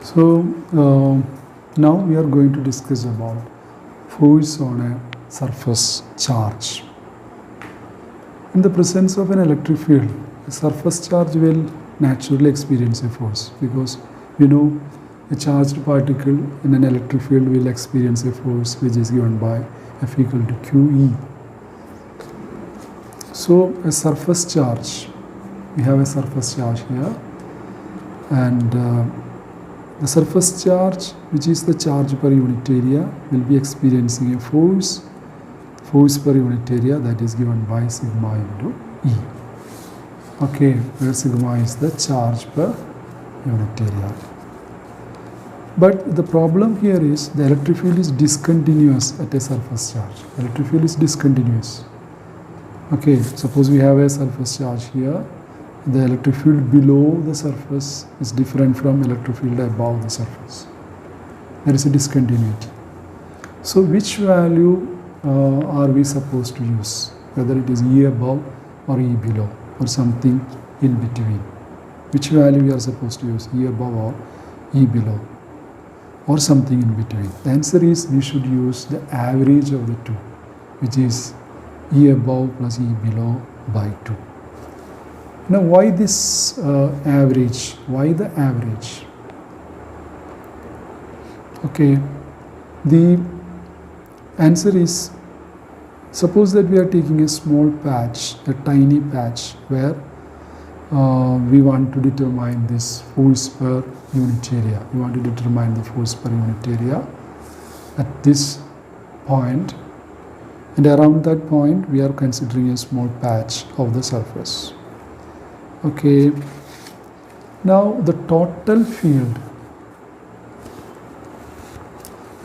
So now we are going to discuss about force on a surface charge. In the presence of an electric field, a surface charge will naturally experience a force because we know a charged particle in an electric field will experience a force which is given by F equal to QE. So a surface charge, we have a surface charge here, and the surface charge, which is the charge per unit area, will be experiencing a force per unit area that is given by sigma into E. Okay, where sigma is the charge per unit area. But the problem here is the electric field is discontinuous at a surface charge. Electric field is discontinuous. Okay, suppose we have a surface charge here. The electric field below the surface is different from electric field above the surface. There is a discontinuity. So which value are we supposed to use? Whether it is E above or E below or something in between. Which value we are supposed to use? E above or E below or something in between. The answer is we should use the average of the two, which is E above plus E below by 2. Now, why this average? Why the average? Okay, the answer is, suppose that we are taking a small patch, a tiny patch, where we want to determine this force per unit area. We want to determine the force per unit area at this point, and around that point we are considering a small patch of the surface. Okay, now the total field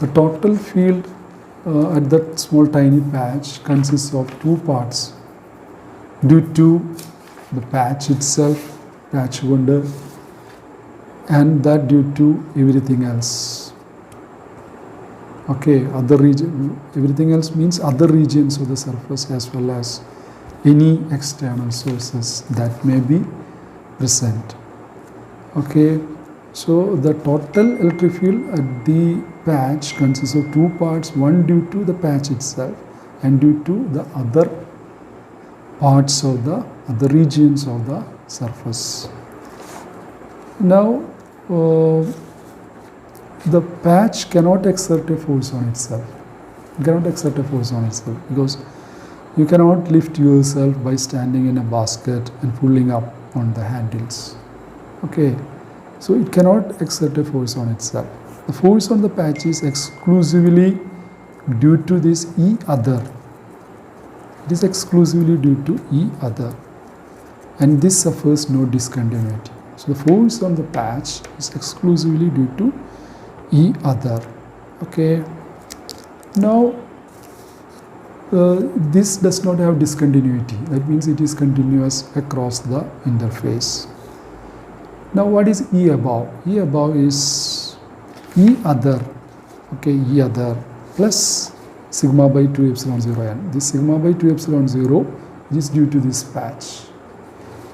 at that small tiny patch consists of two parts due to the patch itself, patch wonder, and that due to everything else. Okay, everything else means other regions of the surface as well as any external sources that may be present. Okay, so the total electric field at the patch consists of two parts, one due to the patch itself and due to the other parts of the other regions of the surface. Now the patch cannot exert a force on itself. It cannot exert a force on itself because you cannot lift yourself by standing in a basket and pulling up on the handles. Okay, so it cannot exert a force on itself. The force on the patch is exclusively due to this E other. It is exclusively due to E other, and this suffers no discontinuity. So the force on the patch is exclusively due to E other. Okay, now this does not have discontinuity. That means it is continuous across the interface. Now what is E above? E above is E other, okay, E other plus sigma by 2 epsilon 0 n. This sigma by 2 epsilon 0 is due to this patch.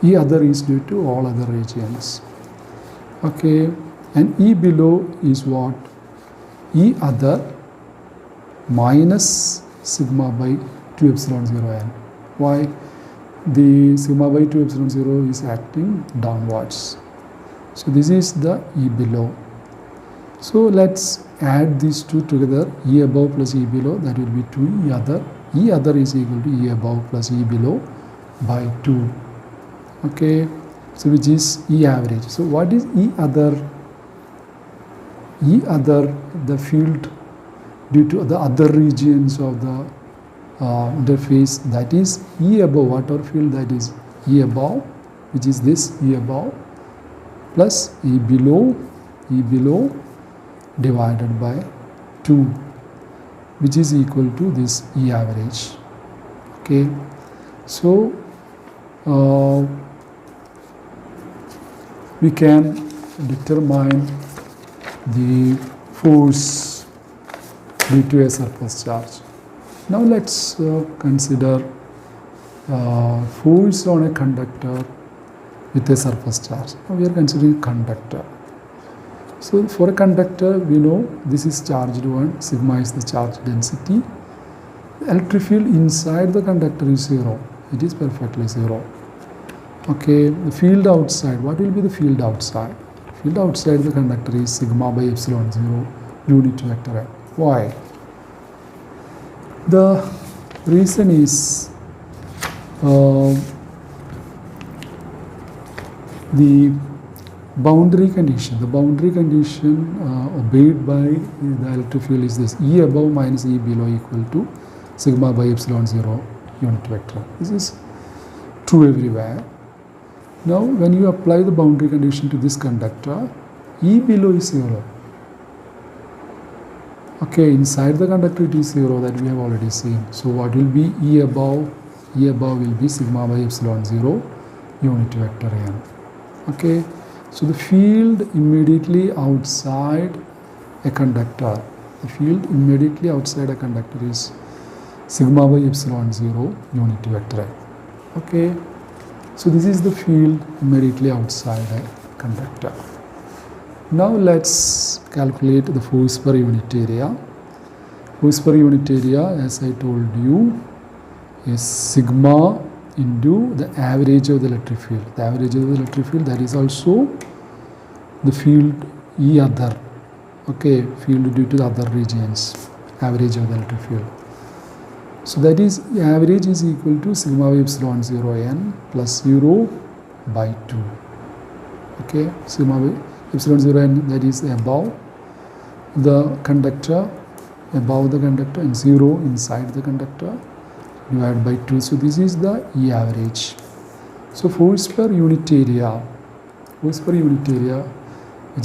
E other is due to all other regions. Okay, and E below is what? E other minus sigma by 2 epsilon 0 n. Why? The sigma by 2 epsilon 0 is acting downwards. So this is the E below. So let's add these two together, E above plus E below, that will be 2 E other. E other is equal to E above plus E below by 2. Okay, so which is E average. So what is E other? E other, the field due to the other regions of the interface, that is E above, whatever field that is E above, which is this E above plus E below divided by 2, which is equal to this E average. Okay, so we can determine the force due to a surface charge. Now let's consider force on a conductor with a surface charge. Now we are considering conductor. So for a conductor, we know this is charged one, sigma is the charge density. The electric field inside the conductor is 0. It is perfectly 0. Okay, the field outside, what will be the field outside? Field outside the conductor is sigma by epsilon 0 unit vector n. Why? The reason is the boundary condition. The boundary condition obeyed by the electric field is this: E above minus E below equal to sigma by epsilon 0 unit vector. This is true everywhere. Now when you apply the boundary condition to this conductor, E below is 0. Okay, inside the conductor it is 0, that we have already seen. So what will be E above? E above will be sigma by epsilon 0 unit vector n. Okay, so the field immediately outside a conductor, the field immediately outside a conductor is sigma by epsilon 0 unit vector n. Okay, so this is the field immediately outside a conductor. Now let's calculate the force per unit area. Force per unit area, as I told you, is sigma into the average of the electric field. The average of the electric field, that is also the field E other. Okay, field due to the other regions, average of the electric field. So that is, average is equal to sigma by epsilon 0 n plus 0 by 2. Okay, sigma by epsilon 0 n, that is above the conductor, and 0 inside the conductor, divided by 2. So this is the E average. So force per unit area, which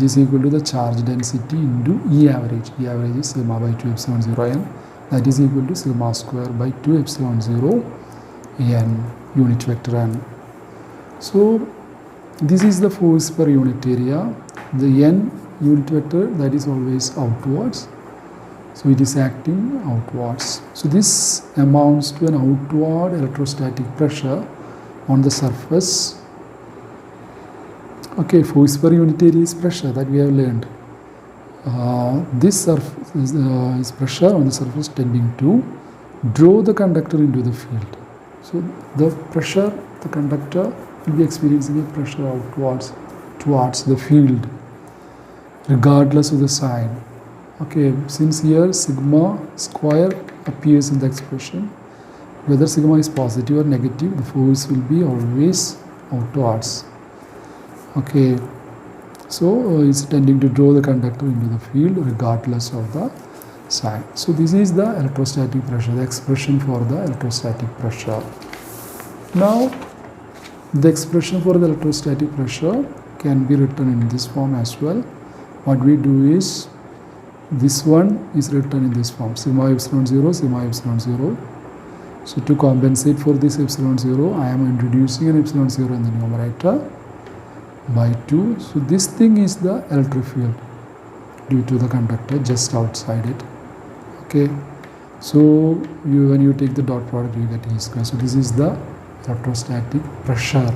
is equal to the charge density into E average. E average is sigma by 2 epsilon 0 n, that is equal to sigma square by 2 epsilon 0 n unit vector n. So this is the force per unit area. The n unit vector, that is always outwards, so it is acting outwards. So this amounts to an outward electrostatic pressure on the surface. Okay, force per unit area is pressure, that we have learned. This surface is pressure on the surface tending to draw the conductor into the field. So the pressure, the conductor will be experiencing a pressure outwards towards the field, regardless of the sign. Okay, since here sigma square appears in the expression, whether sigma is positive or negative, the force will be always outwards. Okay, so it's tending to draw the conductor into the field regardless of the sign. So this is the electrostatic pressure, the expression for the electrostatic pressure. Now the expression for the electrostatic pressure can be written in this form as well. What we do is, this one is written in this form: sigma epsilon 0, sigma epsilon 0. So to compensate for this epsilon 0, I am introducing an epsilon 0 in the numerator by 2. So this thing is the electric field due to the conductor just outside it. Okay, so when you take the dot product, you get E square. So this is the electrostatic pressure.